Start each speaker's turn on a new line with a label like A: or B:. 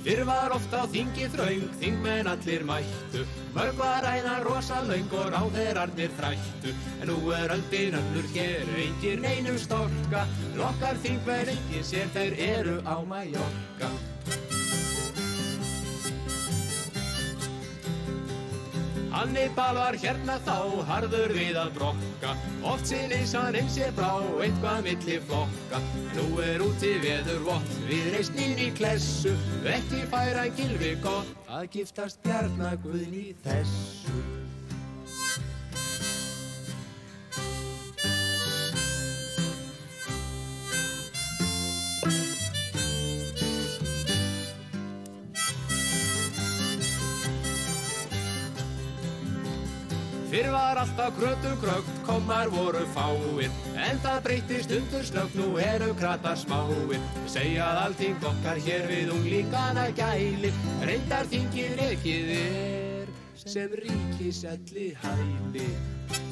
A: Fyrr var oft á þingi þröng, þingmenn allir mættu, mörg var ræðan rosa löng og ráðherrarnir þrættu. En nú öldin önnur hér, engir neinum storka, okkar þingmenn engin sér, þeir eru á Mallorca. Hannibal var hérna þá, harður við að brokka, oft sinnis hann sér brá, eitthvað milli flokka. Nú úti veður vott, við reisnin í klessu, ekki færa Gylfi gott, að giftast Bjarna Guðni þessu. Fyrr var alltaf krökt, kommar voru fáir, en það breyttist snöggt, nú eru kratar smáir. Segja að alþing okkar hér við unglingana gælir, reyndar þingið rekið sem ríkiselli hælir.